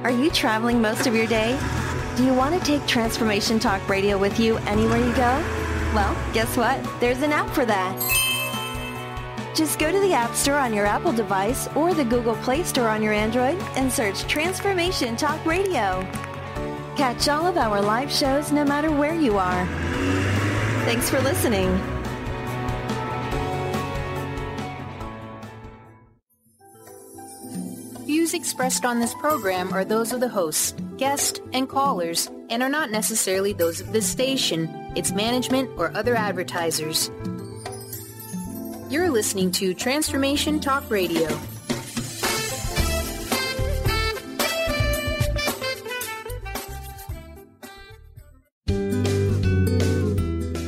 Are you traveling most of your day? Do you want to take Transformation Talk Radio with you anywhere you go? Well, guess what? There's an app for that. Just go to the App Store on your Apple device or the Google Play Store on your Android and search Transformation Talk Radio. Catch all of our live shows no matter where you are. Thanks for listening. Views expressed on this program are those of the hosts, guests, and callers, and are not necessarily those of this station, its management, or other advertisers. You're listening to Transformation Talk Radio.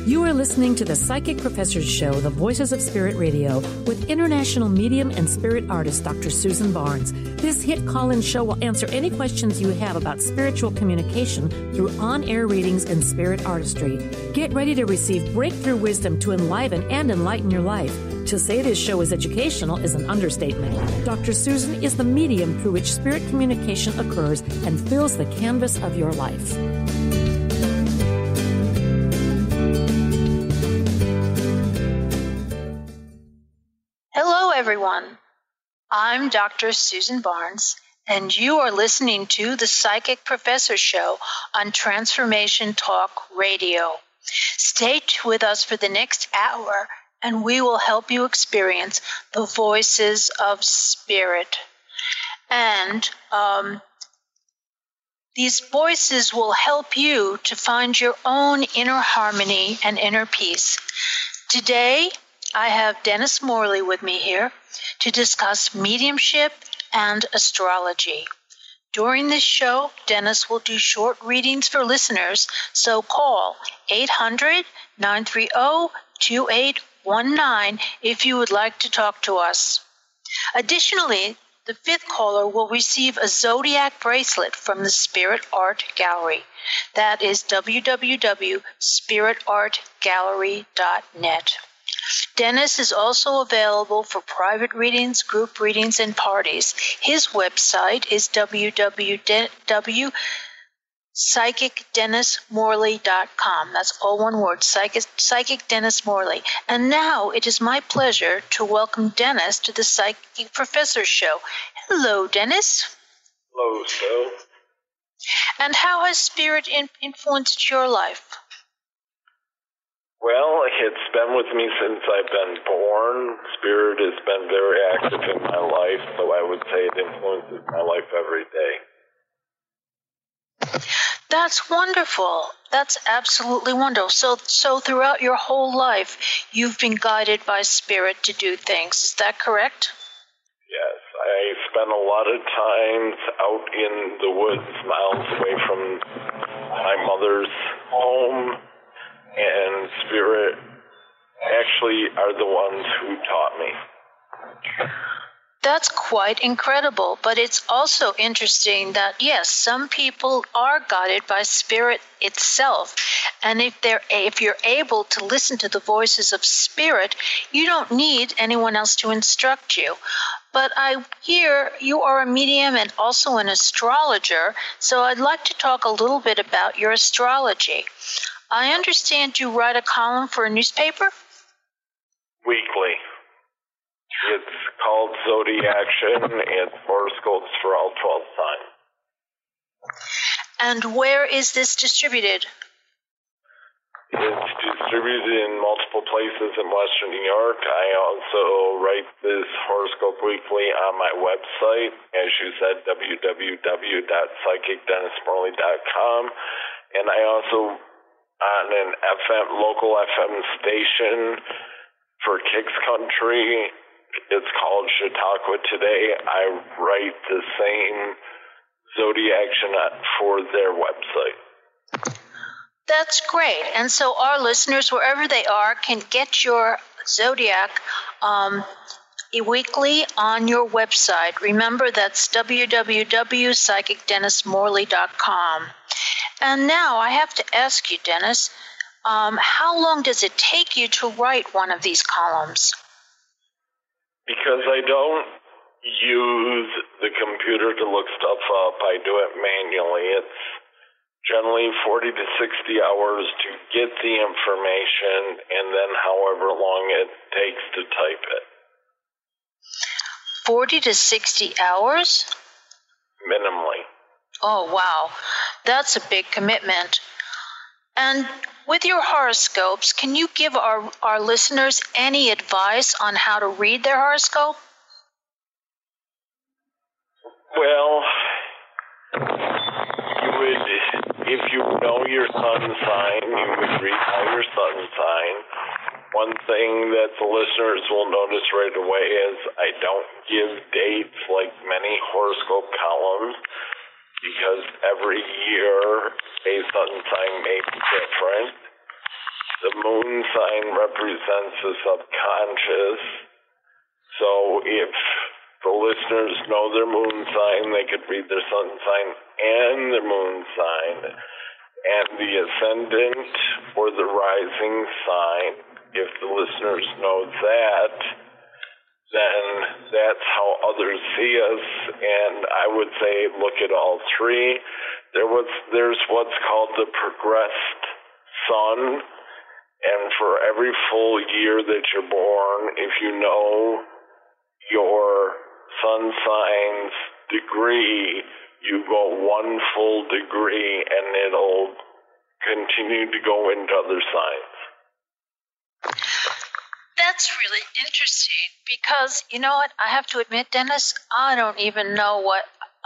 You are listening to the Psychic Professor's Show, The Voices of Spirit Radio, with international medium and spirit artist Dr. Susan Barnes. This hit call-in show will answer any questions you have about spiritual communication through on-air readings and spirit artistry. Get ready to receive breakthrough wisdom to enliven and enlighten your life. To say this show is educational is an understatement. Dr. Susan is the medium through which spirit communication occurs and fills the canvas of your life. Hello, everyone. I'm Dr. Susan Barnes, and you are listening to the Psychic Professor Show on Transformation Talk Radio. Stay with us for the next hour, and we will help you experience the voices of spirit. And these voices will help you to find your own inner harmony and inner peace. Today, I have Dennis Morley with me here to discuss mediumship and astrology. During this show, Dennis will do short readings for listeners, so call 800-930-2819 if you would like to talk to us. Additionally, the fifth caller will receive a zodiac bracelet from the Spirit Art Gallery. That is www.spiritartgallery.net. Dennis is also available for private readings, group readings, and parties. His website is www.psychicdennismorley.com. That's all one word, Psychic Dennis Morley. And now it is my pleasure to welcome Dennis to the Psychic Professor Show. Hello, Dennis. Hello, Sue. And how has spirit influenced your life? Well, it's been with me since I've been born. Spirit has been very active in my life, so I would say it influences my life every day. That's wonderful. That's absolutely wonderful. So throughout your whole life, you've been guided by spirit to do things. Is that correct? Yes. I spent a lot of times out in the woods, miles away from my mother's home. And spirit actually are the ones who taught me. That's quite incredible, but it's also interesting that, yes, some people are guided by spirit itself. And if you're able to listen to the voices of spirit, you don't need anyone else to instruct you. But I hear you are a medium and also an astrologer, so I'd like to talk a little bit about your astrology. I understand you write a column for a newspaper? Weekly. It's called Zodiac. It's horoscopes for all 12 signs. And where is this distributed? It's distributed in multiple places in Western New York. I also write this horoscope weekly on my website, as you said, www.psychicdennismorley.com. And I also, on an local FM station for Kicks Country, it's called Chautauqua Today. I write the same zodiac for their website. That's great. And so our listeners, wherever they are, can get your zodiac weekly on your website. Remember, that's www.psychicdennismorley.com. And now I have to ask you, Dennis, how long does it take you to write one of these columns? Because I don't use the computer to look stuff up. I do it manually. It's generally 40 to 60 hours to get the information, and then however long it takes to type it. 40 to 60 hours? Minimally. Oh, wow. That's a big commitment. And with your horoscopes, can you give our listeners any advice on how to read their horoscope? Well, if you know your sun sign, you would read by your sun sign. One thing that the listeners will notice right away is I don't give dates like many horoscope columns, because every year a sun sign may be different. The moon sign represents the subconscious. So if the listeners know their moon sign, they could read their sun sign and their moon sign. And the ascendant or the rising sign, if the listeners know that, then that's how others see us. And I would say look at all three. There's what's called the progressed sun. And for every full year that you're born, if you know your sun sign's degree, you go one full degree and it'll continue to go into other signs. That's really interesting because, you know what, I have to admit, Dennis, I don't even know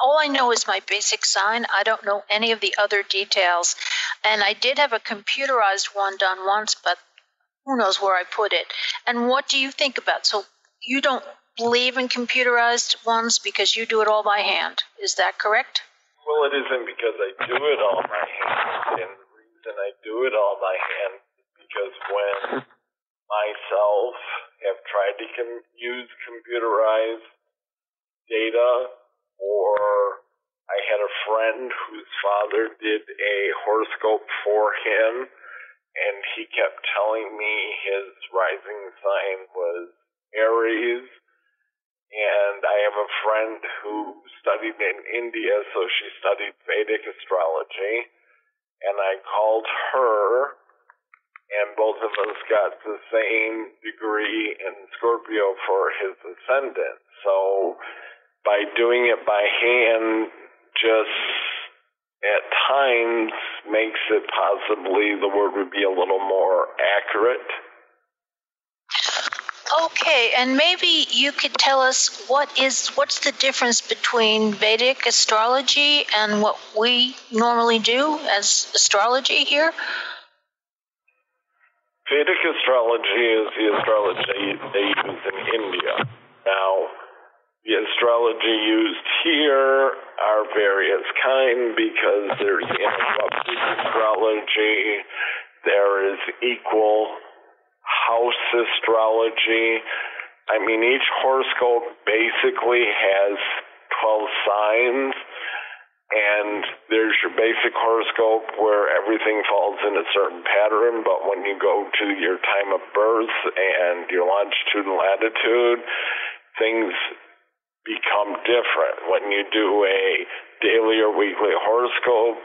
all I know is my basic sign. I don't know any of the other details. And I did have a computerized one done once, but who knows where I put it. And what do you think about? So you don't believe in computerized ones because you do it all by hand. Is that correct? Well, it isn't because I do it all by hand. And the reason I do it all by hand is because when myself have tried to use computerized data, or I had a friend whose father did a horoscope for him, and he kept telling me his rising sign was Aries. And I have a friend who studied in India, so she studied Vedic astrology, and I called her, and both of us got the same degree in Scorpio for his ascendant. So by doing it by hand just at times makes it possibly the word would be a little more accurate. Okay, and maybe you could tell us what's the difference between Vedic astrology and what we normally do as astrology here? Vedic astrology is the astrology they use in India. Now, the astrology used here are various kind because there's interrupted astrology, there is equal house astrology. I mean, each horoscope basically has 12 signs, and there's your basic horoscope where everything falls in a certain pattern, but when you go to your time of birth and your longitude and latitude, things become different. When you do a daily or weekly horoscope,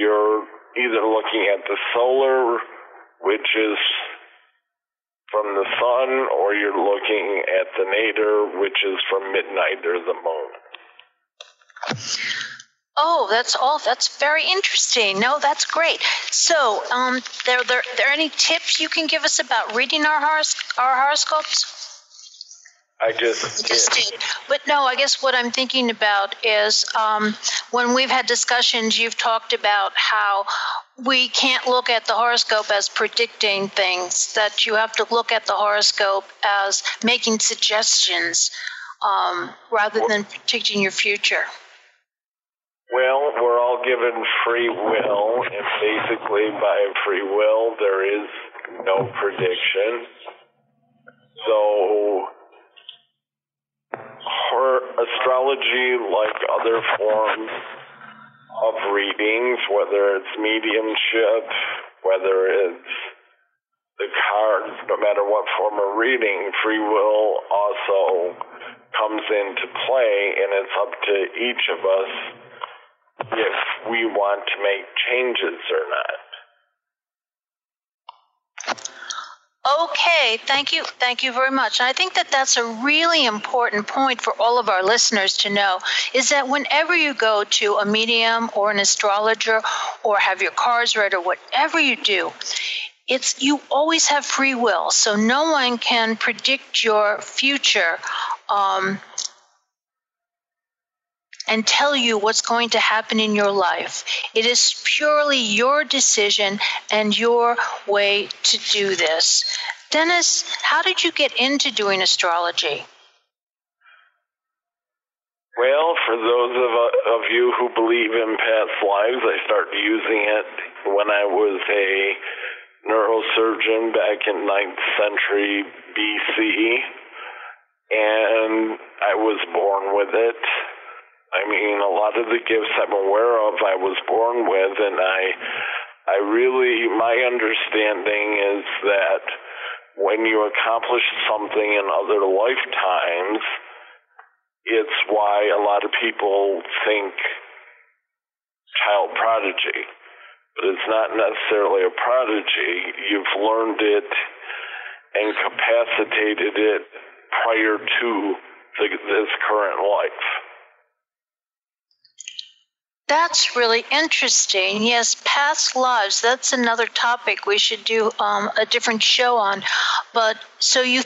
you're either looking at the solar, which is from the sun, or you're looking at the nadir, which is from midnight or the moon. Oh, that's very interesting. No, that's great. So, there any tips you can give us about reading our horoscopes? I just did. But no, I guess what I'm thinking about is when we've had discussions, you've talked about how we can't look at the horoscope as predicting things, that you have to look at the horoscope as making suggestions rather than predicting your future. Well, we're all given free will, and basically by free will, there is no prediction. So, astrology, like other forms of readings, whether it's mediumship, whether it's the cards, no matter what form of reading, free will also comes into play, and it's up to each of us if we want to make changes or not. Okay, thank you. Thank you very much. I think that that's a really important point for all of our listeners to know, is that whenever you go to a medium or an astrologer or have your cards read or whatever you do, you always have free will. So no one can predict your future and tell you what's going to happen in your life. It is purely your decision and your way to do this. Dennis, how did you get into doing astrology? Well, for those of you who believe in past lives, I started using it when I was a neurosurgeon back in 9th century BC, and I was born with it. I mean, a lot of the gifts I'm aware of I was born with, and I really, my understanding is that when you accomplish something in other lifetimes, it's why a lot of people think child prodigy. But it's not necessarily a prodigy. You've learned it and capacitated it prior to this current life. That's really interesting. Yes, past lives, that's another topic we should do a different show on. But so you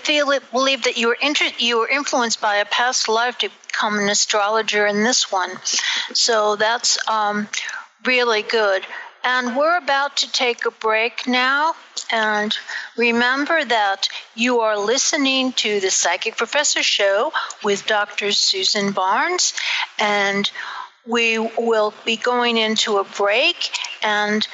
believe that you were influenced by a past life to become an astrologer in this one. So that's really good. And we're about to take a break now. And remember that you are listening to the Psychic Professor Show with Dr. Susan Barnes. And we will be going into a break, and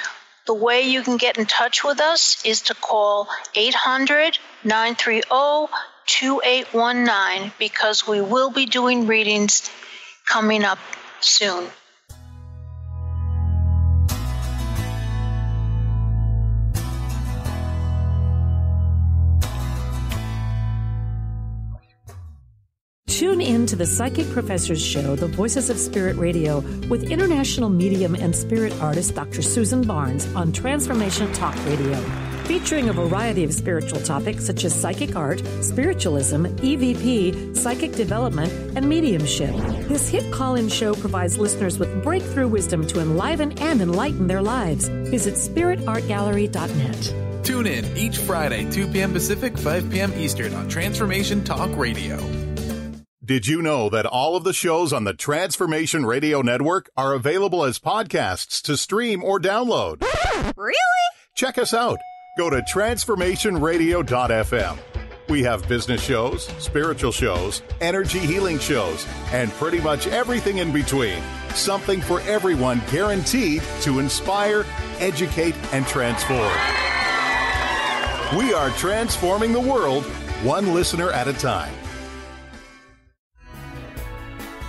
the way you can get in touch with us is to call 800-930-2819, because we will be doing readings coming up soon. Tune in to the Psychic Professor's Show, The Voices of Spirit Radio, with international medium and spirit artist Dr. Susan Barnes on Transformation Talk Radio, featuring a variety of spiritual topics such as psychic art, spiritualism, EVP, psychic development, and mediumship. This hit call-in show provides listeners with breakthrough wisdom to enliven and enlighten their lives. Visit spiritartgallery.net. Tune in each Friday, 2 p.m. Pacific, 5 p.m. Eastern on Transformation Talk Radio. Did you know that all of the shows on the Transformation Radio Network are available as podcasts to stream or download? Really? Check us out. Go to transformationradio.fm. We have business shows, spiritual shows, energy healing shows, and pretty much everything in between. Something for everyone, guaranteed to inspire, educate, and transform. We are transforming the world, one listener at a time.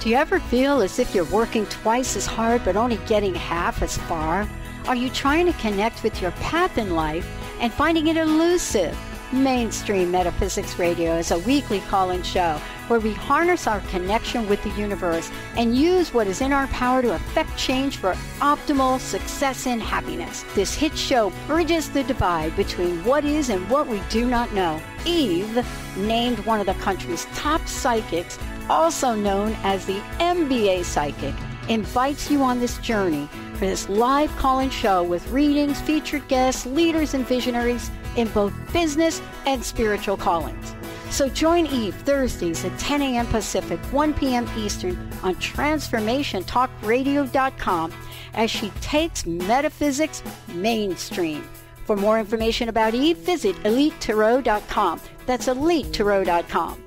Do you ever feel as if you're working twice as hard but only getting half as far? Are you trying to connect with your path in life and finding it elusive? Mainstream Metaphysics Radio is a weekly call-in show where we harness our connection with the universe and use what is in our power to affect change for optimal success and happiness. This hit show bridges the divide between what is and what we do not know. Eve, named one of the country's top psychics, also known as the MBA Psychic, invites you on this journey for this live call-in show with readings, featured guests, leaders, and visionaries in both business and spiritual callings. So join Eve Thursdays at 10 a.m. Pacific, 1 p.m. Eastern on TransformationTalkRadio.com as she takes metaphysics mainstream. For more information about Eve, visit EliteTarot.com. That's EliteTarot.com.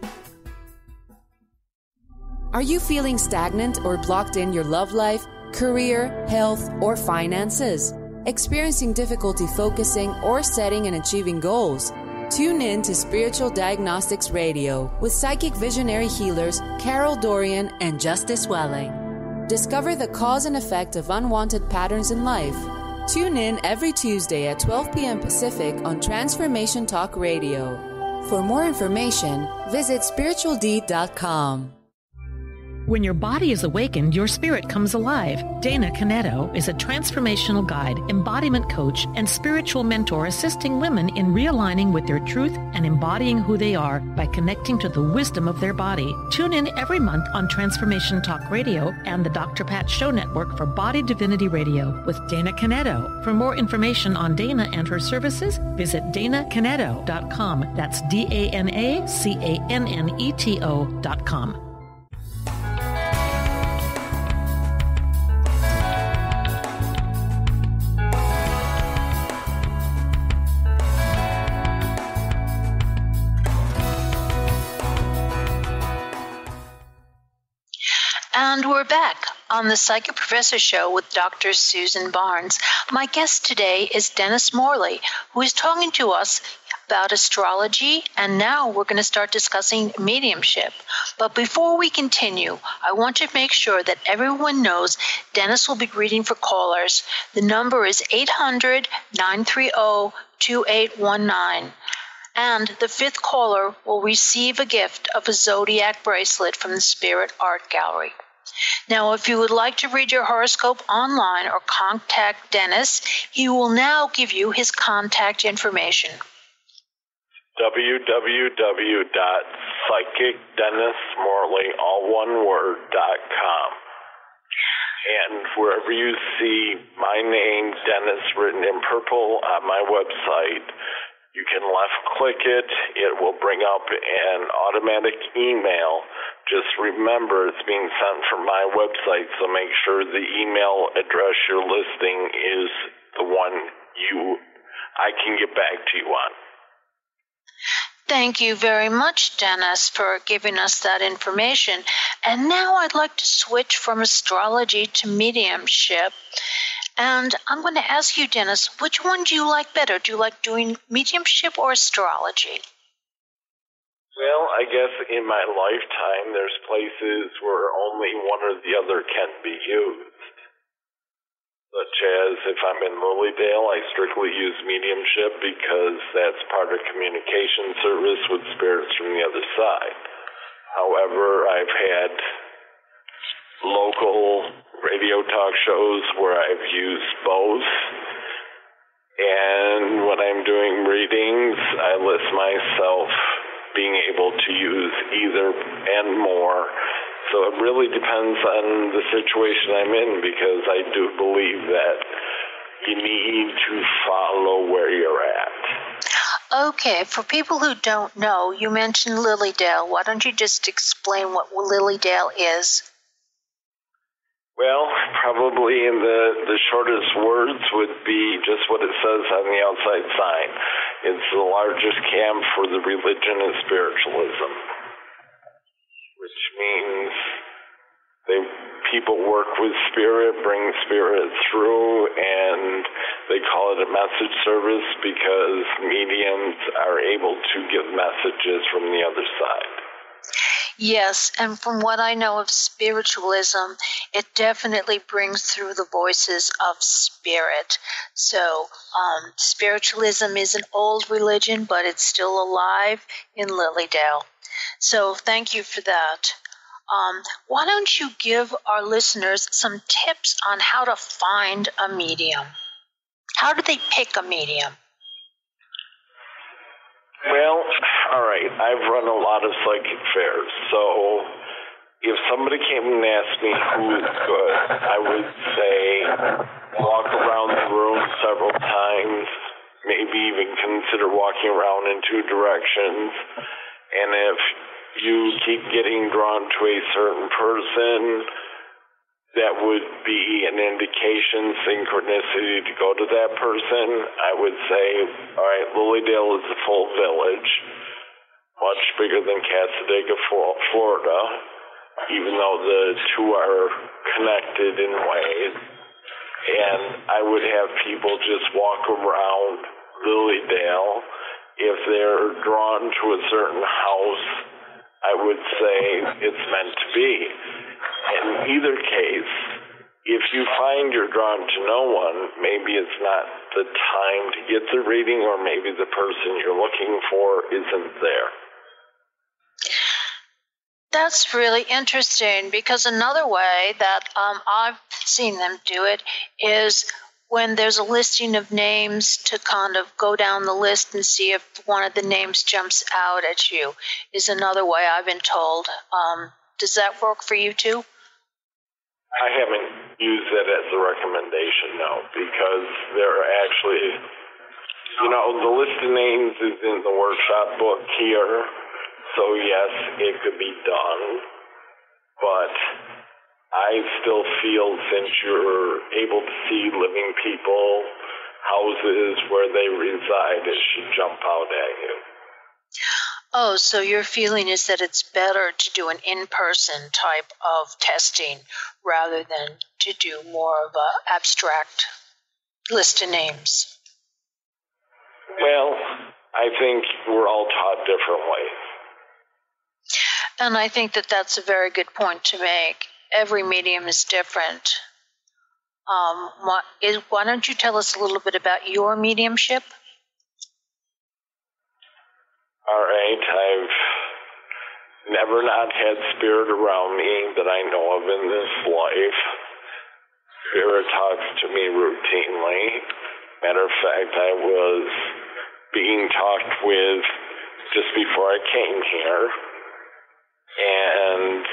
Are you feeling stagnant or blocked in your love life, career, health, or finances? Experiencing difficulty focusing or setting and achieving goals? Tune in to Spiritual Diagnostics Radio with psychic visionary healers Carol Dorian and Justice Welling. Discover the cause and effect of unwanted patterns in life. Tune in every Tuesday at 12 p.m. Pacific on Transformation Talk Radio. For more information, visit spiritualdeed.com. When your body is awakened, your spirit comes alive. Dana Canetto is a transformational guide, embodiment coach, and spiritual mentor assisting women in realigning with their truth and embodying who they are by connecting to the wisdom of their body. Tune in every month on Transformation Talk Radio and the Dr. Pat Show Network for Body Divinity Radio with Dana Canetto. For more information on Dana and her services, visit danacanetto.com. That's DANACANNETO.com. And we're back on the Psychic Professor Show with Dr. Susan Barnes. My guest today is Dennis Morley, who is talking to us about astrology, and now we're going to start discussing mediumship. But before we continue, I want to make sure that everyone knows Dennis will be reading for callers. The number is 800-930-2819. And the fifth caller will receive a gift of a zodiac bracelet from the Spirit Art Gallery. Now, if you would like to read your horoscope online or contact Dennis, he will now give you his contact information. www.psychicdennismorley.com. And wherever you see my name, Dennis, written in purple on my website, you can left-click it. It will bring up an automatic email. Just remember, it's being sent from my website, so make sure the email address you're listing is the one I can get back to you on. Thank you very much, Dennis, for giving us that information. And now I'd like to switch from astrology to mediumship. And I'm going to ask you, Dennis, which one do you like better? Do you like doing mediumship or astrology? Well, I guess in my lifetime, there's places where only one or the other can be used. Such as if I'm in Lilydale, I strictly use mediumship because that's part of communication service with spirits from the other side. However, I've had local radio talk shows where I've used both. And when I'm doing readings, I list myself being able to use either and more. So it really depends on the situation I'm in, because I do believe that you need to follow where you're at. Okay, for people who don't know, you mentioned Lilydale. Why don't you just explain what Lilydale is? Well, probably in the shortest words would be just what it says on the outside sign. It's the largest camp for the religion and spiritualism, which means people work with spirit, bring spirit through, and they call it a message service because mediums are able to give messages from the other side. Yes, and from what I know of spiritualism, it definitely brings through the voices of spirit. So spiritualism is an old religion, but it's still alive in Lilydale. So thank you for that. Why don't you give our listeners some tips on how to find a medium? How do they pick a medium? Well, all right, I've run a lot of psychic fairs, so if somebody came and asked me who is good, I would say walk around the room several times, maybe even consider walking around in two directions, and if you keep getting drawn to a certain person, that would be an indication, synchronicity, to go to that person. I would say, all right, Lilydale is a full village, much bigger than Casadega, Florida, even though the two are connected in ways. And I would have people just walk around Lilydale. If they're drawn to a certain house, I would say it's meant to be. In either case, if you find you're drawn to no one, maybe it's not the time to get the reading, or maybe the person you're looking for isn't there. That's really interesting, because another way that I've seen them do it is when there's a listing of names, to kind of go down the list and see if one of the names jumps out at you is another way I've been told. Does that work for you too? I haven't used that as a recommendation, no, because there are actually, the list of names is in the workshop book here, so yes, it could be done, but I still feel, since you're able to see living people, houses where they reside, it should jump out at you. Oh, so your feeling is that it's better to do an in-person type of testing rather than to do more of an abstract list of names? Well, I think we're all taught different ways. And I think that that's a very good point to make. Every medium is different. Why don't you tell us a little bit about your mediumship? All right, I've never not had spirit around me that I know of in this life. Spirit talks to me routinely. Matter of fact, I was being talked with just before I came here. And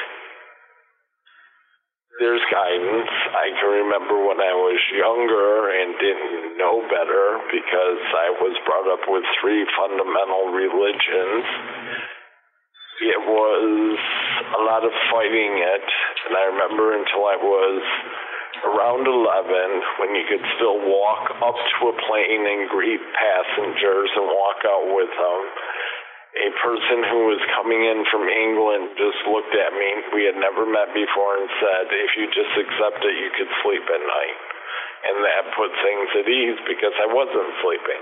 there's guidance. I can remember when I was younger and didn't know better, because I was brought up with 3 fundamental religions. It was a lot of fighting it, and I remember until I was around 11, when you could still walk up to a plane and greet passengers and walk out with them. A person who was coming in from England just looked at me. We had never met before, and said, if you just accept it, you could sleep at night. And that put things at ease, because I wasn't sleeping.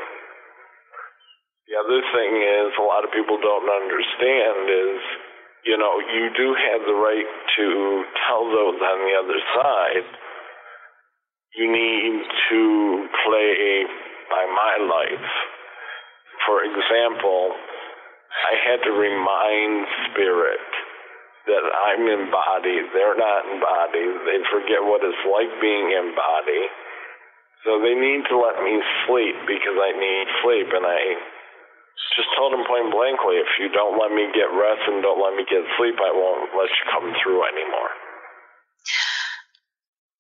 The other thing is, a lot of people don't understand is, you do have the right to tell those on the other side, you need to play by my life. For example, I had to remind spirit that I'm embodied. They're not embodied. They forget what it's like being embodied. So they need to let me sleep, because I need sleep. And I just told them point blankly, if you don't let me get rest and don't let me get sleep, I won't let you come through anymore.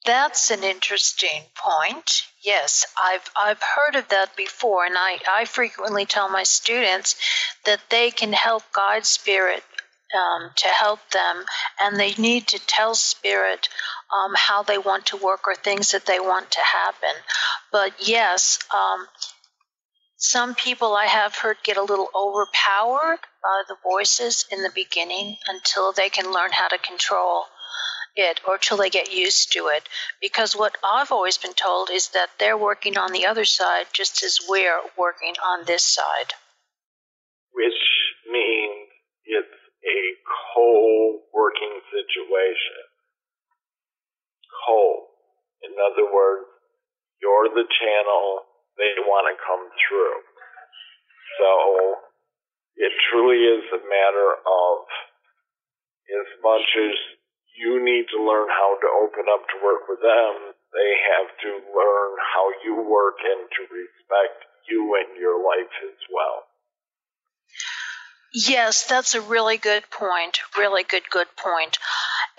That's an interesting point. Yes, I've heard of that before, and I frequently tell my students that they can help guide spirit to help them, and they need to tell spirit how they want to work or things that they want to happen. But yes, some people I have heard get a little overpowered by the voices in the beginning until they can learn how to control it, or till they get used to it. Because what I've always been told is that they're working on the other side just as we're working on this side. Which means it's a co-working situation. In other words, you're the channel, they want to come through. So it truly is a matter of, as much as you need to learn how to open up to work with them, they have to learn how you work and to respect you and your life as well. Yes, that's a really good point. Really good point.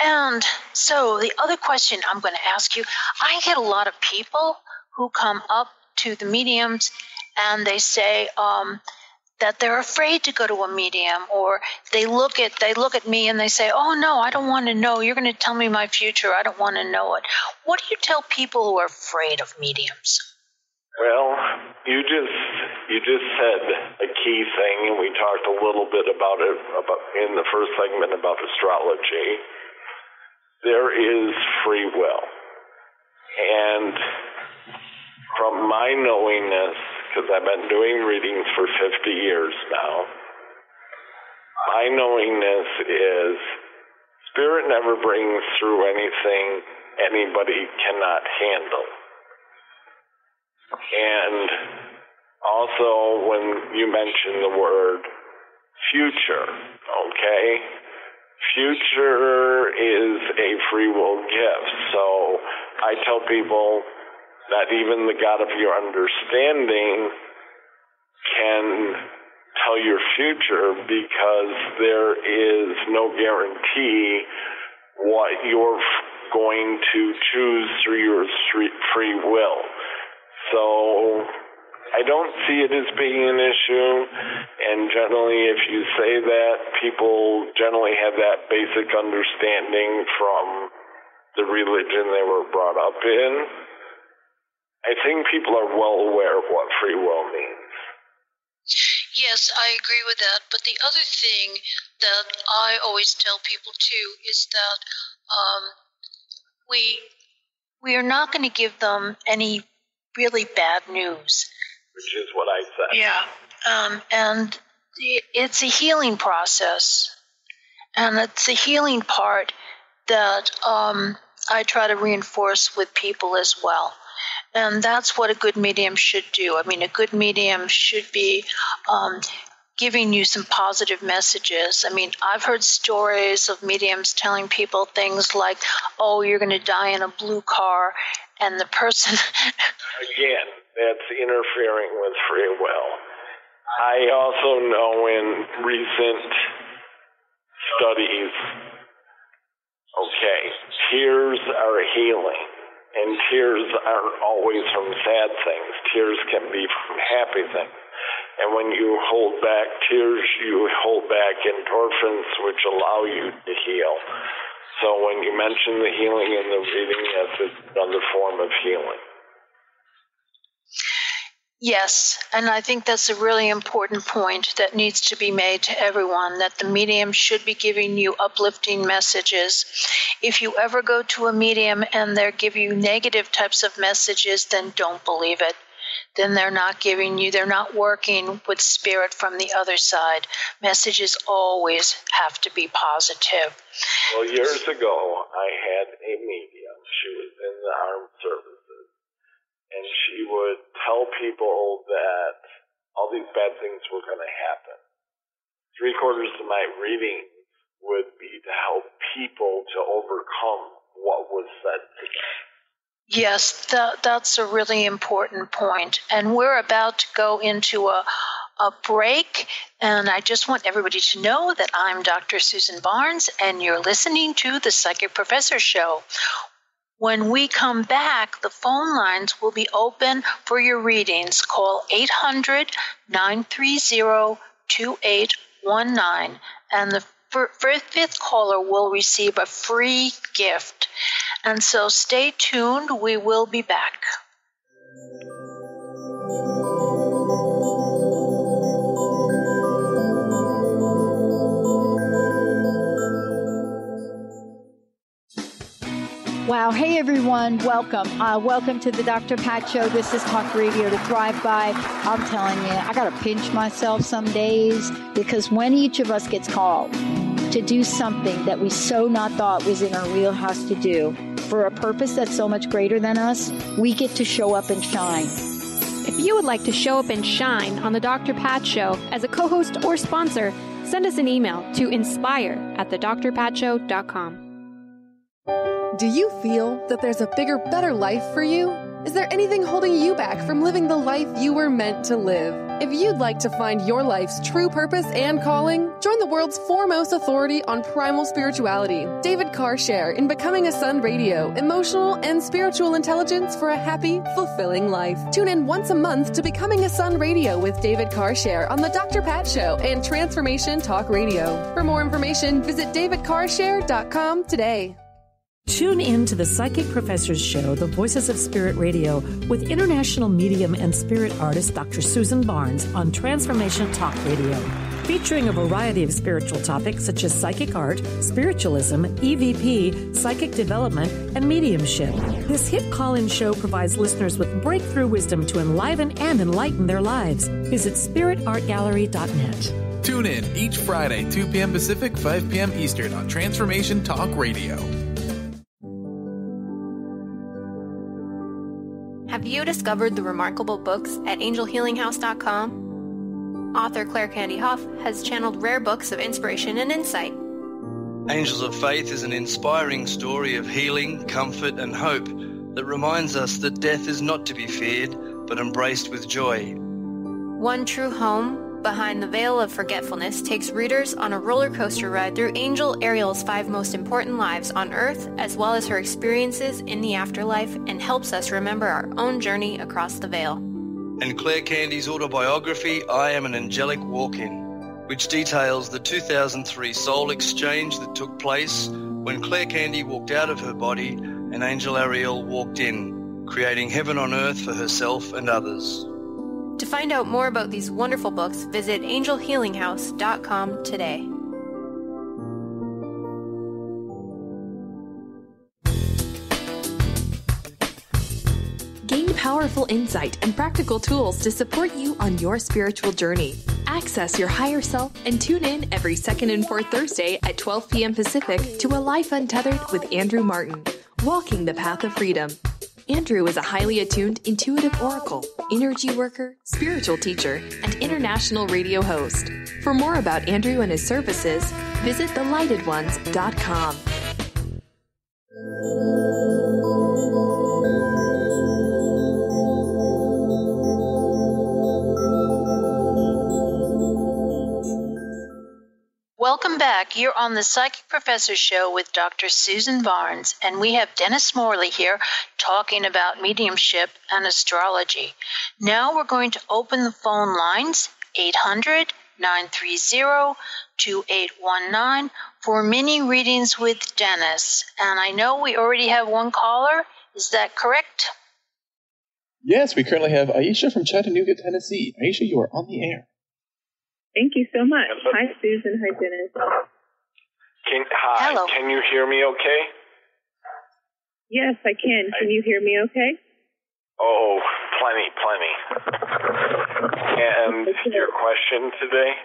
And so the other question I'm going to ask you, I get a lot of people who come up to the mediums and they say that they're afraid to go to a medium, or they look at me and they say, oh no, I don't want to know. You're going to tell me my future. I don't want to know it. What do you tell people who are afraid of mediums? Well, you just said a key thing, and we talked a little bit about it in the first segment about astrology. There is free will. And from my knowingness, because I've been doing readings for 50 years now, my knowingness is spirit never brings through anything anybody cannot handle. And also, when you mention the word future, okay? Future is a free will gift. So I tell people that even the God of your understanding can tell your future, because there is no guarantee what you're going to choose through your free will. So I don't see it as being an issue, and generally if you say that, people generally have that basic understanding from the religion they were brought up in. I think people are well aware of what free will means. Yes, I agree with that. But the other thing that I always tell people too is that we are not going to give them any really bad news. Which is what I said. Yeah, and it's a healing process, and it's a healing part that I try to reinforce with people as well. And that's what a good medium should do. I mean, a good medium should be giving you some positive messages. I mean, I've heard stories of mediums telling people things like, oh, you're going to die in a blue car, and the person... Again, that's interfering with free will. I also know in recent studies, okay, tears are healing. And tears aren't always from sad things. Tears can be from happy things. And when you hold back tears, you hold back endorphins, which allow you to heal. So when you mention the healing in the reading, yes, it's another form of healing. Yes, and I think that's a really important point that needs to be made to everyone, that the medium should be giving you uplifting messages. If you ever go to a medium and they give you negative types of messages, then don't believe it. Then they're not working with spirit from the other side. Messages always have to be positive. Well, years ago, I had a medium. She was in the armed services. And she would tell people that all these bad things were going to happen. 3/4 of my reading would be to help people to overcome what was said to them. Yes, that's a really important point. And we're about to go into a break. And I just want everybody to know that I'm Dr. Susan Barnes, and you're listening to The Psychic Professor Show. When we come back, the phone lines will be open for your readings. Call 800-930-2819, and the fifth caller will receive a free gift. And so stay tuned. We will be back. Wow. Hey, everyone. Welcome. Welcome to the Dr. Pat Show. This is Talk Radio to Thrive By. I'm telling you, I got to pinch myself some days, because when each of us gets called to do something that we so not thought was in our wheelhouse to do for a purpose that's so much greater than us, we get to show up and shine. If you would like to show up and shine on the Dr. Pat Show as a co-host or sponsor, send us an email to inspire@thedrpatshow.com. Do you feel that there's a bigger, better life for you? Is there anything holding you back from living the life you were meant to live? If you'd like to find your life's true purpose and calling, join the world's foremost authority on primal spirituality, David Carshare, in Becoming a Sun Radio, emotional and spiritual intelligence for a happy, fulfilling life. Tune in once a month to Becoming a Sun Radio with David Carshare on the Dr. Pat Show and Transformation Talk Radio. For more information, visit davidcarshare.com today. Tune in to the Psychic Professor's Show, The Voices of Spirit Radio, with international medium and spirit artist Dr. Susan Barnes on Transformation Talk Radio, featuring a variety of spiritual topics such as psychic art, spiritualism, EVP, psychic development, and mediumship. This hit call-in show provides listeners with breakthrough wisdom to enliven and enlighten their lives. Visit spiritartgallery.net. Tune in each Friday, 2 p.m. Pacific, 5 p.m. Eastern on Transformation Talk Radio. Have you discovered the remarkable books at angelhealinghouse.com? Author Claire Candy Hough has channeled rare books of inspiration and insight. Angels of Faith is an inspiring story of healing, comfort, and hope that reminds us that death is not to be feared, but embraced with joy. One True Home, Behind the Veil of Forgetfulness, takes readers on a roller coaster ride through Angel Ariel's 5 most important lives on Earth, as well as her experiences in the afterlife, and helps us remember our own journey across the veil. And Claire Candy's autobiography, I Am an Angelic Walk-In, which details the 2003 soul exchange that took place when Claire Candy walked out of her body and Angel Ariel walked in, creating heaven on earth for herself and others. To find out more about these wonderful books, visit angelhealinghouse.com today. Gain powerful insight and practical tools to support you on your spiritual journey. Access your higher self and tune in every second and fourth Thursday at 12 p.m. Pacific to A Life Untethered with Andrew Martin, Walking the Path of Freedom. Andrew is a highly attuned, intuitive oracle, energy worker, spiritual teacher, and international radio host. For more about Andrew and his services, visit thelightones.com. Welcome back. You're on the Psychic Professor Show with Dr. Susan Barnes, and we have Dennis Morley here talking about mediumship and astrology. Now we're going to open the phone lines, 800-930-2819, for mini readings with Dennis. And I know we already have one caller. Is that correct? Yes, we currently have Aisha from Chattanooga, Tennessee. Aisha, you are on the air. Thank you so much. Hi, Susan. Hi, Dennis. Hi. Hello. Can you hear me okay? Yes, I can. Can you hear me okay? Oh, plenty. And your question today?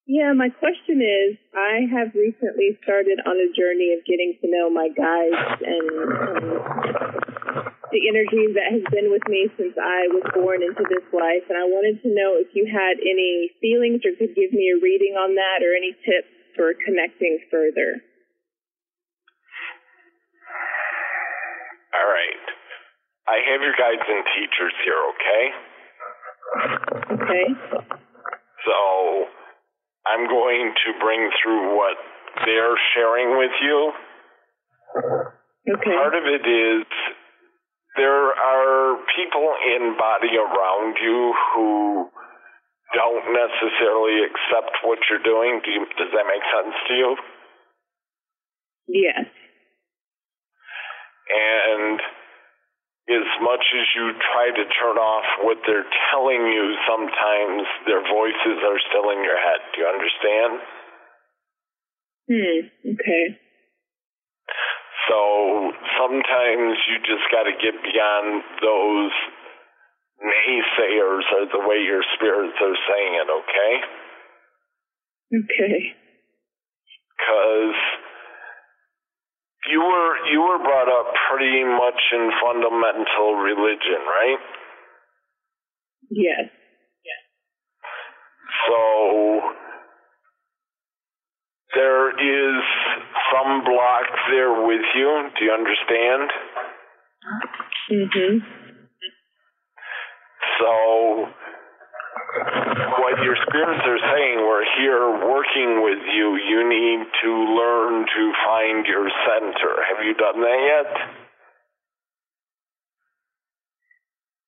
Yeah, my question is, I have recently started on a journey of getting to know my guides and the energy that has been with me since I was born into this life. And I wanted to know if you had any feelings or could give me a reading on that or any tips for connecting further. All right. I have your guides and teachers here, okay? Okay. So I'm going to bring through what they're sharing with you. Okay. Part of it is there are people in body around you who don't necessarily accept what you're doing. Does that make sense to you? Yes. And as much as you try to turn off what they're telling you, sometimes their voices are still in your head. Do you understand? Okay. So sometimes you just got to get beyond those naysayers or the way your spirits are saying it, okay? Okay. Because you were brought up pretty much in fundamental religion, right? Yes. So there is some block there with you. Do you understand? Mm-hmm. So what your spirits are saying, we're here working with you. You need to learn to find your center. Have you done that yet?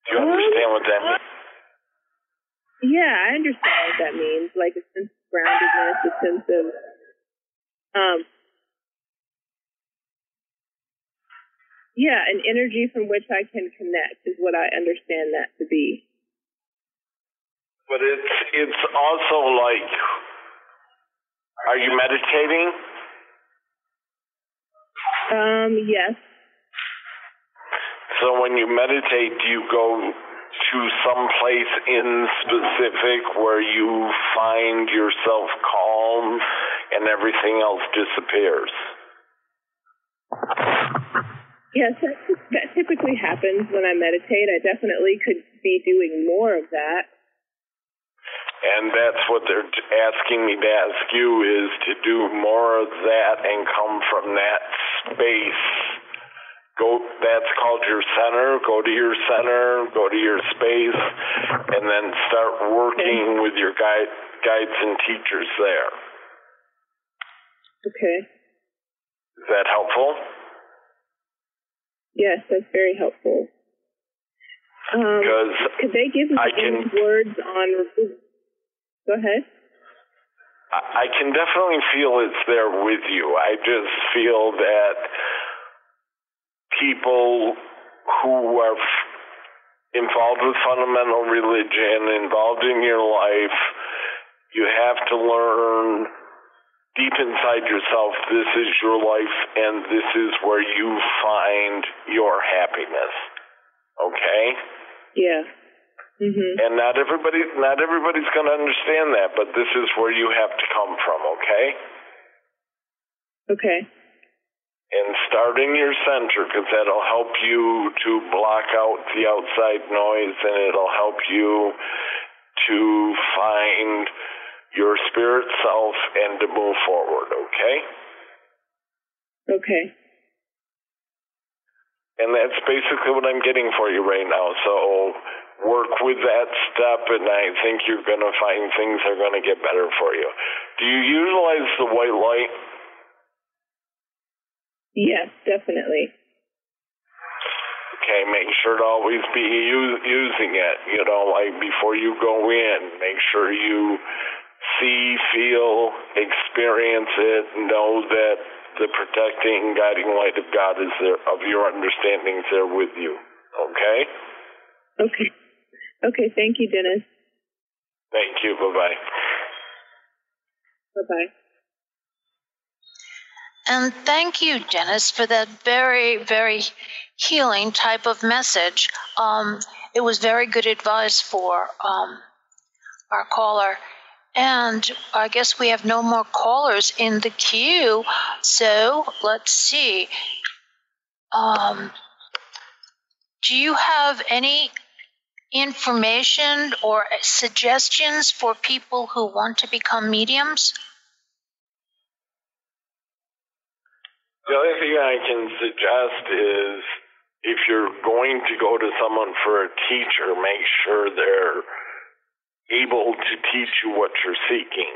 Do you understand what that means? Yeah, I understand what that means. Like a sense of groundedness, a sense of an energy from which I can connect is what I understand that to be. But it's also like, are you meditating? Yes. So when you meditate, do you go to some place in specific where you find yourself calm and everything else disappears? Yes, that typically happens when I meditate. I definitely could be doing more of that. And that's what they're asking me to ask you, is to do more of that and come from that space. That's called your center. Go to your center, go to your space, and then start working with your guides and teachers there. Okay. Is that helpful? Yes, that's very helpful. Could they give me any words on... Go ahead. I can definitely feel it's there with you. I just feel that people who are involved with fundamental religion, involved in your life, you have to learn deep inside yourself, this is your life and this is where you find your happiness. Okay? Yeah. Mm-hmm. And not everybody's going to understand that, but this is where you have to come from, okay? Okay. And start in your center, because that'll help you to block out the outside noise, and it'll help you to find your spirit self and to move forward, okay? Okay. And that's basically what I'm getting for you right now, so work with that step, and I think you're going to find things are going to get better for you. Do you utilize the white light? Yes, definitely. Okay, make sure to always be using it. You know, like before you go in, make sure you see, feel, experience it, know that the protecting, guiding light of God is there, of your understanding is there with you. Okay? Okay. Okay, thank you, Dennis. Thank you. Bye-bye. Bye-bye. And thank you, Dennis, for that very, very healing type of message. It was very good advice for our caller. And I guess we have no more callers in the queue. So let's see. Do you have any information or suggestions for people who want to become mediums? The only thing I can suggest is if you're going to go to someone for a teacher, make sure they're able to teach you what you're seeking.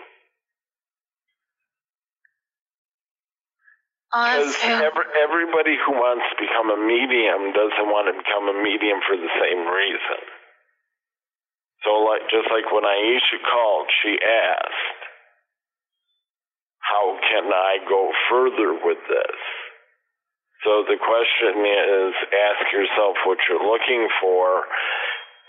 Because everybody who wants to become a medium doesn't want to become a medium for the same reason. So just like when Aisha called, she asked, how can I go further with this? So the question is, ask yourself what you're looking for.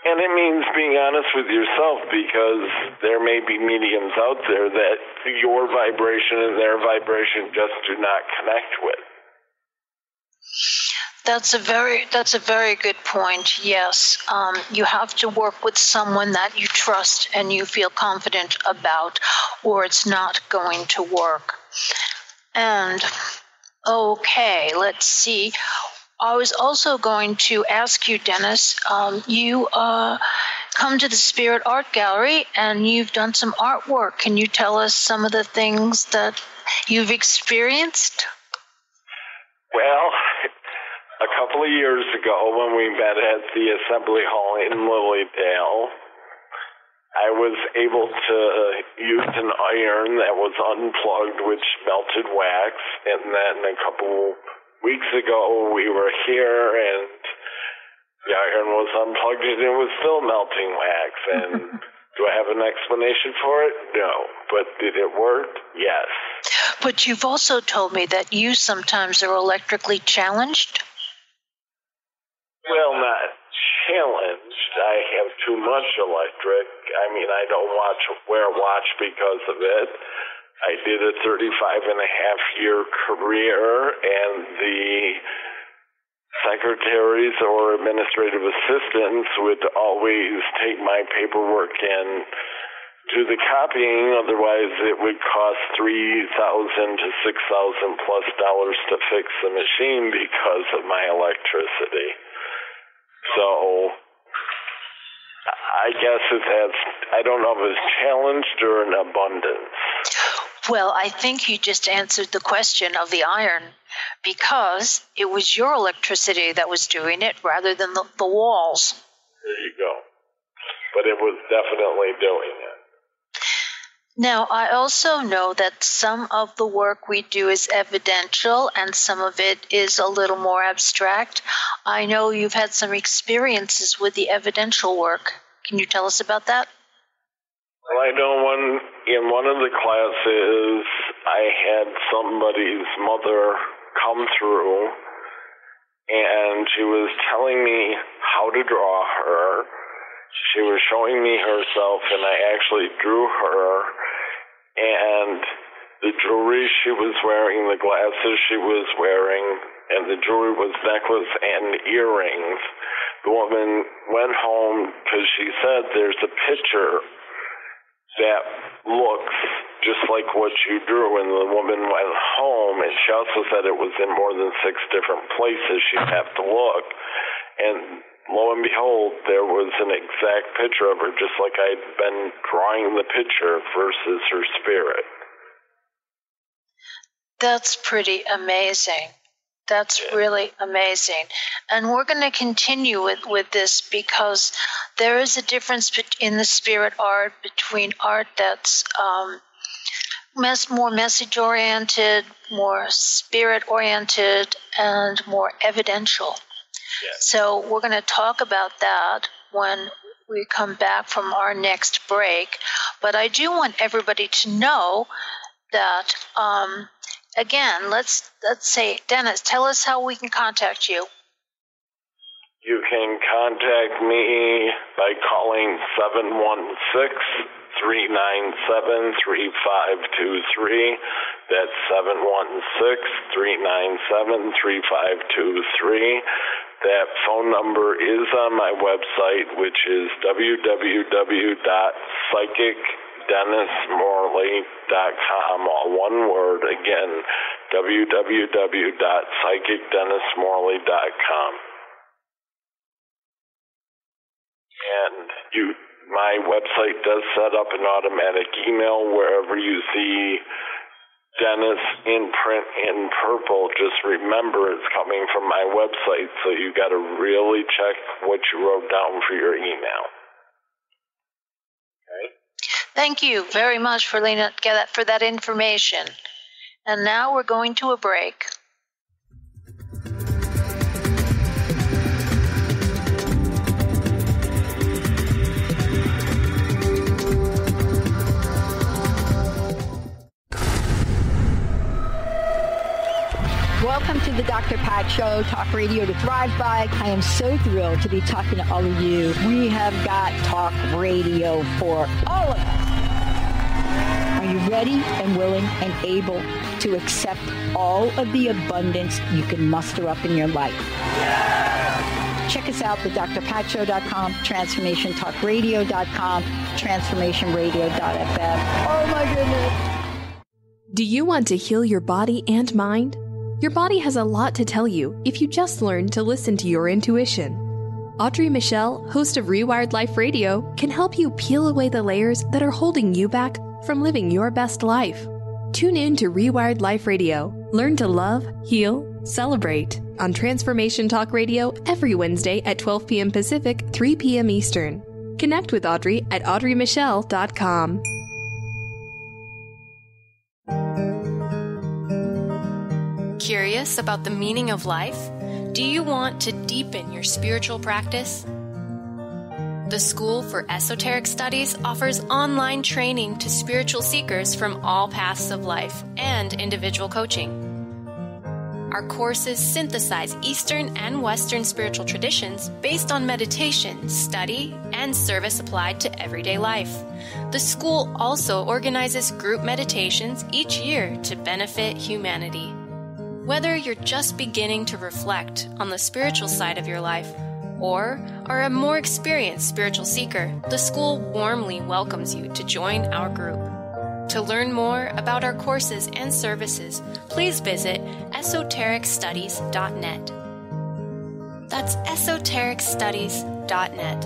And it means being honest with yourself, because there may be mediums out there that your vibration and their vibration just do not connect with. That's a very good point. Yes, you have to work with someone that you trust and you feel confident about, or it's not going to work. And okay, let's see. I was also going to ask you, Dennis, you come to the Spirit Art Gallery and you've done some artwork. Can you tell us some of the things that you've experienced? Well, a couple of years ago when we met at the Assembly Hall in Lilydale, I was able to use an iron that was unplugged, which melted wax, and then a couple weeks ago we were here and the iron was unplugged and it was still melting wax. And do I have an explanation for it? No. But did it work? Yes. But you've also told me that you sometimes are electrically challenged. Well, not challenged. I have too much electric. I mean, I don't wear a watch because of it. I did a 35-and-a-half-year career, and the secretaries or administrative assistants would always take my paperwork in do the copying, otherwise it would cost $3,000 to $6,000 plus to fix the machine because of my electricity. So I guess I don't know if it's challenged or an abundance. Well, I think you just answered the question of the iron, because it was your electricity that was doing it rather than the walls. There you go. But it was definitely doing it. Now, I also know that some of the work we do is evidential and some of it is a little more abstract. I know you've had some experiences with the evidential work. Can you tell us about that? Well, I know in one of the classes, I had somebody's mother come through, and she was telling me how to draw her. She was showing me herself, and I actually drew her, and the jewelry she was wearing, the glasses she was wearing, and the jewelry was necklace and earrings. The woman went home because she said there's a picture that looks just like what you drew, and the woman went home, and she also said it was in more than 6 different places she'd have to look, and lo and behold, there was an exact picture of her, just like I'd been drawing the picture versus her spirit. That's pretty amazing. That's really amazing. And we're going to continue with this because there is a difference in the spirit art between art that's more message-oriented, more spirit-oriented, and more evidential. Yes. So we're going to talk about that when we come back from our next break. But I do want everybody to know that again, let's say, Dennis, tell us how we can contact you. You can contact me by calling 716-397-3523. That's 716-397-3523. That phone number is on my website, which is www.psychicdennismorley.com, all one word. Again, www.psychicdennismorley.com. And my website does set up an automatic email wherever you see Dennis in print in purple. Just remember it's coming from my website, so you got to really check what you wrote down for your email. Okay. Thank you very much for that information. And now we're going to a break. Welcome to the Dr. Pat Show, talk radio to thrive by. I am so thrilled to be talking to all of you. We have got talk radio for all of us. Are you ready and willing and able to accept all of the abundance you can muster up in your life? Yeah. Check us out at drpatshow.com, transformationtalkradio.com, transformationradio.fm. Oh my goodness. Do you want to heal your body and mind? Your body has a lot to tell you if you just learn to listen to your intuition. Audrey Michelle, host of Rewired Life Radio, can help you peel away the layers that are holding you back from living your best life. Tune in to Rewired Life Radio. Learn to love, heal, celebrate on Transformation Talk Radio every Wednesday at 12 p.m. Pacific, 3 p.m. Eastern. Connect with Audrey at audreymichelle.com. Curious about the meaning of life? Do you want to deepen your spiritual practice? The School for Esoteric Studies offers online training to spiritual seekers from all paths of life and individual coaching. Our courses synthesize Eastern and Western spiritual traditions based on meditation, study, and service applied to everyday life. The school also organizes group meditations each year to benefit humanity. Whether you're just beginning to reflect on the spiritual side of your life, or are a more experienced spiritual seeker, the school warmly welcomes you to join our group. To learn more about our courses and services, please visit esotericstudies.net. That's esotericstudies.net.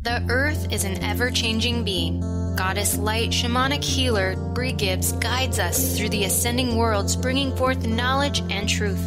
The Earth is an ever-changing being. Goddess Light Shamanic Healer Bree Gibbs guides us through the ascending worlds, bringing forth knowledge and truth.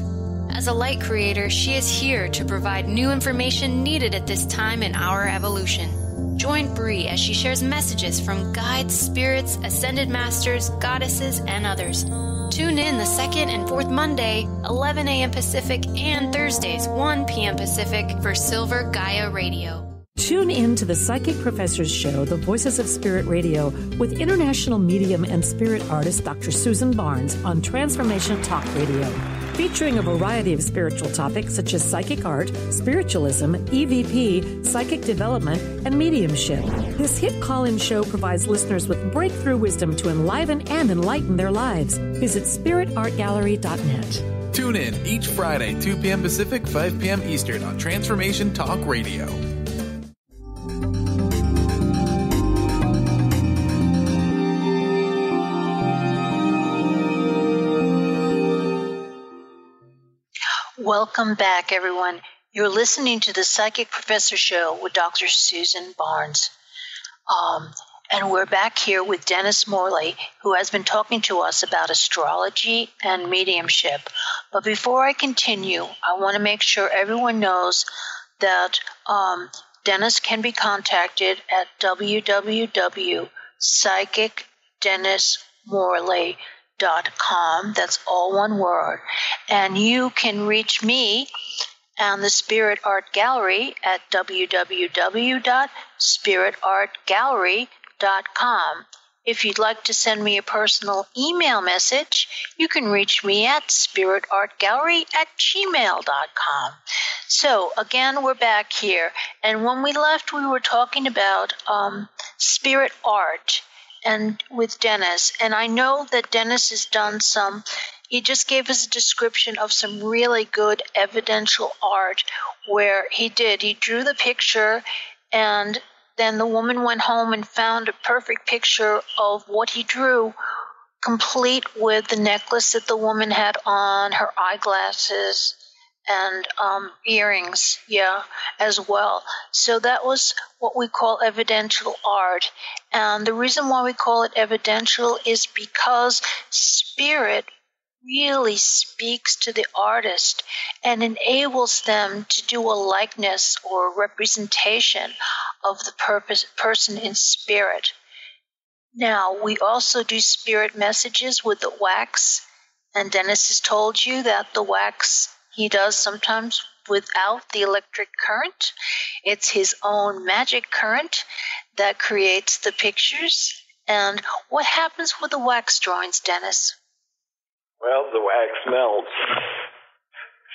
As a light creator, she is here to provide new information needed at this time in our evolution. Join Bree as she shares messages from guides, spirits, ascended masters, goddesses, and others. Tune in the second and fourth Monday, 11 a.m. Pacific, and Thursdays, 1 p.m. Pacific for Silver Gaia Radio. Tune in to the Psychic Professor's Show, The Voices of Spirit Radio, with international medium and spirit artist Dr. Susan Barnes on Transformation Talk Radio, featuring a variety of spiritual topics such as psychic art, spiritualism, EVP, psychic development, and mediumship. This hit call-in show provides listeners with breakthrough wisdom to enliven and enlighten their lives. Visit spiritartgallery.net. Tune in each Friday, 2 p.m. Pacific, 5 p.m. Eastern on Transformation Talk Radio. Welcome back, everyone. You're listening to the Psychic Professor Show with Dr. Susan Barnes. And we're back here with Dennis Morley, who has been talking to us about astrology and mediumship. But before I continue, I want to make sure everyone knows that Dennis can be contacted at www.psychicdennismorley.com. That's all one word. And you can reach me and the Spirit Art Gallery at www.spiritartgallery.com. If you'd like to send me a personal email message, you can reach me at spiritartgallery@gmail.com. So, again, we're back here. And when we left, we were talking about spirit art and with Dennis. And I know that Dennis has done he just gave us a description of some really good evidential art where he drew the picture, and then the woman went home and found a perfect picture of what he drew, complete with the necklace that the woman had on, her eyeglasses, and earrings, as well. So that was what we call evidential art. And the reason why we call it evidential is because spirit really speaks to the artist and enables them to do a likeness or representation of the person in spirit. Now, we also do spirit messages with the wax, and Dennis has told you that the wax he does sometimes without the electric current. It's his own magic current that creates the pictures. And what happens with the wax drawings, Dennis? Well, the wax melts.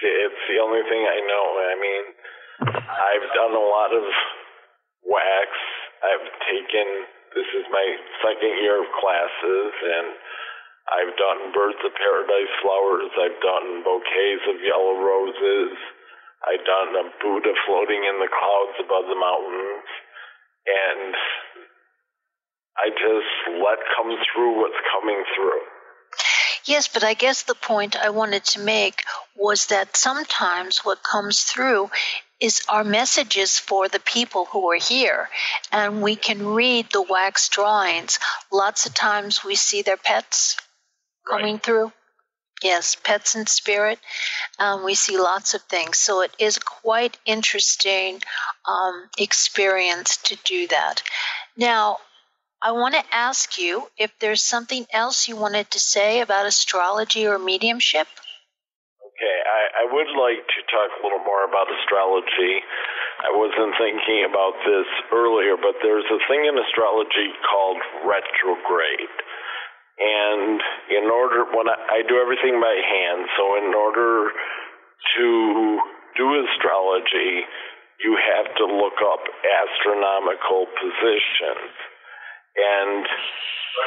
It's the only thing I know. I mean, I've done a lot of wax. This is my second year of classes, and I've done birds of paradise flowers. I've done bouquets of yellow roses. I've done a Buddha floating in the clouds above the mountains. And I just let come through what's coming through. Yes, but I guess the point I wanted to make was that sometimes what comes through is our messages for the people who are here, and we can read the wax drawings. Lots of times we see their pets coming through. Yes, pets in spirit. We see lots of things. So it is quite interesting experience to do that. Now, I want to ask you if there's something else you wanted to say about astrology or mediumship. Okay, I would like to talk a little more about astrology. I wasn't thinking about this earlier, but there's a thing in astrology called retrograde. And when I do everything by hand, so in order to do astrology, you have to look up astronomical positions. And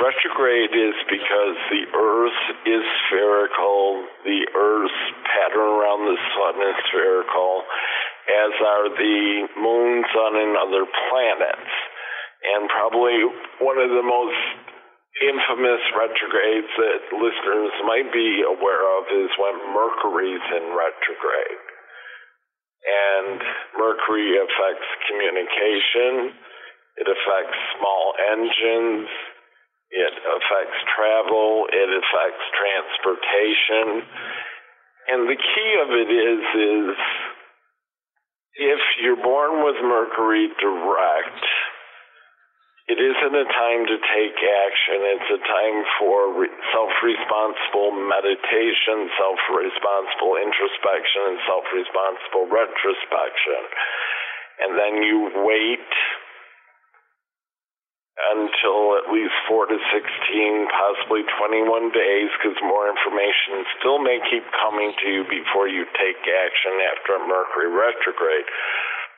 Retrograde is because the Earth is spherical, the Earth's pattern around the sun is spherical, as are the moon, sun, and other planets. And probably one of the most infamous retrogrades that listeners might be aware of is when Mercury's in retrograde. And Mercury affects communication, it affects small engines, it affects travel, it affects transportation. And the key of it is if you're born with Mercury direct, it isn't a time to take action. It's a time for self-responsible meditation, self-responsible introspection, and self-responsible retrospection. And then you wait until at least 4 to 16, possibly 21 days, because more information still may keep coming to you before you take action after a Mercury retrograde.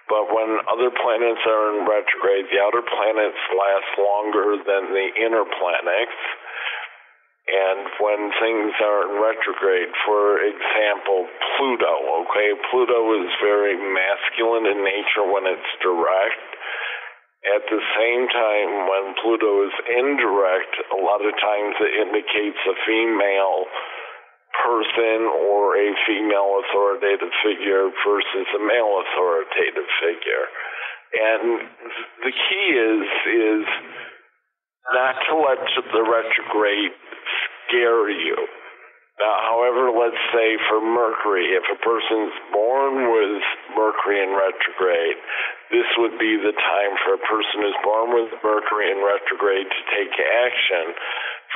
But when other planets are in retrograde, the outer planets last longer than the inner planets. And when things are in retrograde, for example, Pluto, Pluto is very masculine in nature when it's direct. At the same time, when Pluto is indirect, a lot of times it indicates a female person or a female authoritative figure versus a male authoritative figure. And the key is not to let the retrograde scare you. Now, however, let's say for Mercury, if a person's born with Mercury in retrograde, this would be the time for a person who's born with Mercury in retrograde to take action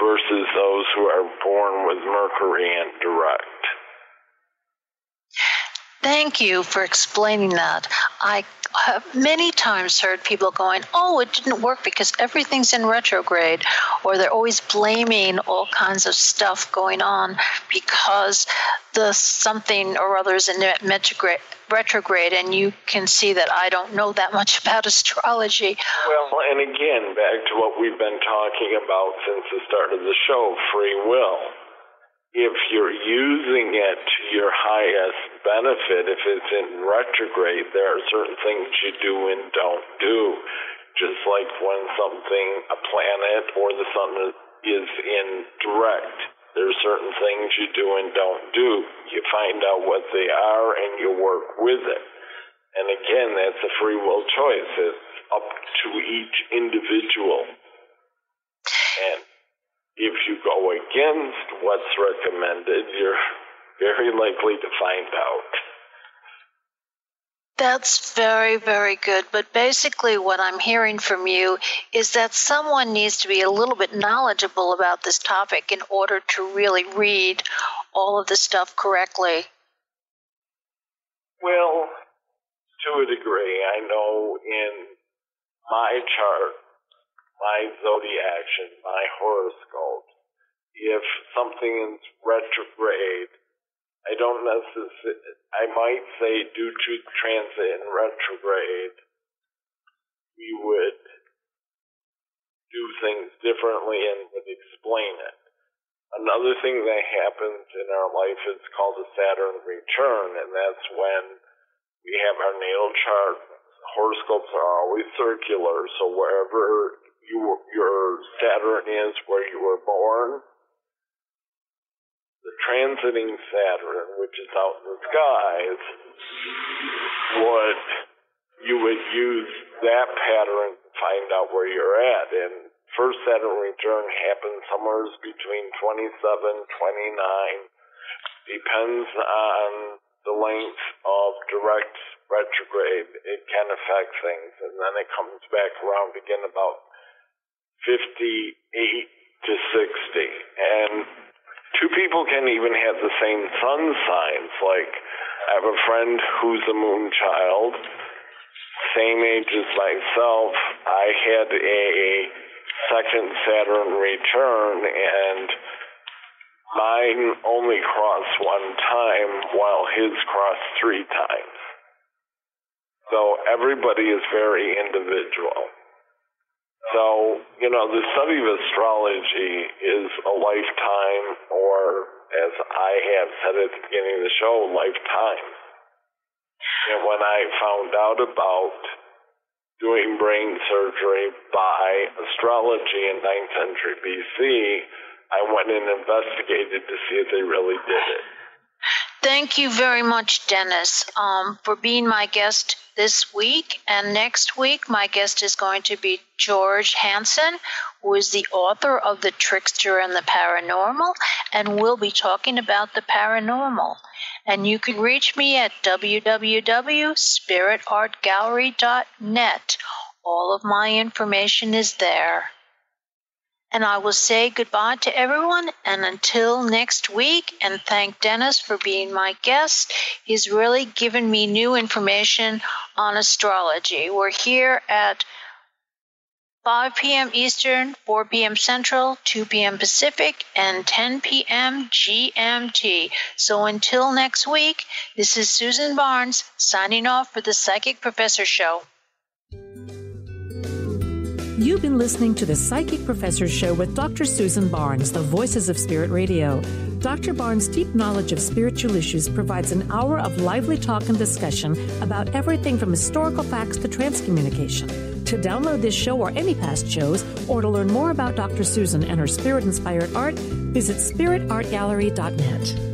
versus those who are born with Mercury in direct. Thank you for explaining that. I have many times heard people going, oh, it didn't work because everything's in retrograde, or they're always blaming all kinds of stuff going on because the something or other is in retrograde, and you can see that I don't know that much about astrology. Well, and again, back to what we've been talking about since the start of the show, free will. If you're using it to your highest benefit, if it's in retrograde, there are certain things you do and don't do. Just like when a planet or the sun is in direct, there are certain things you do and don't do. You find out what they are and you work with it. And again, that's a free will choice. It's up to each individual. And if you go against what's recommended, you're very likely to find out. That's very, very good. But basically what I'm hearing from you is that someone needs to be a little bit knowledgeable about this topic in order to really read all of the stuff correctly. Well, to a degree. I know in my chart, my zodiac, my horoscope, if something is retrograde, I don't necessarily, I might say due to transit in retrograde, we would do things differently and would explain it. Another thing that happens in our life is called a Saturn return, and that's when we have our natal chart. Horoscopes are always circular, so wherever your Saturn is where you were born, the transiting Saturn, which is out in the skies, you would use that pattern to find out where you're at. And first Saturn return happens somewhere between 27, 29, depends on the length of direct retrograde. It can affect things, and then it comes back around again about 58 to 60. And two people can even have the same sun signs. Like, I have a friend who's a moon child, same age as myself. I had a second Saturn return, and mine only crossed one time while his crossed 3 times. So everybody is very individual. So, the study of astrology is a lifetime, or as I have said at the beginning of the show, lifetime. And when I found out about doing brain surgery by astrology in 9th century BC, I went and investigated to see if they really did it. Thank you very much, Dennis, for being my guest this week. And next week, my guest is going to be George Hansen, who is the author of The Trickster and the Paranormal, and we'll be talking about the paranormal. And you can reach me at www.spiritartgallery.net. All of my information is there. And I will say goodbye to everyone, and until next week, and thank Dennis for being my guest. He's really given me new information on astrology. We're here at 5 p.m. Eastern, 4 p.m. Central, 2 p.m. Pacific, and 10 p.m. GMT. So until next week, this is Susan Barnes signing off for the Psychic Professor Show. You've been listening to the Psychic Professor Show with Dr. Susan Barnes, the Voices of Spirit Radio. Dr. Barnes' deep knowledge of spiritual issues provides an hour of lively talk and discussion about everything from historical facts to transcommunication. To download this show or any past shows, or to learn more about Dr. Susan and her spirit-inspired art, visit spiritartgallery.net.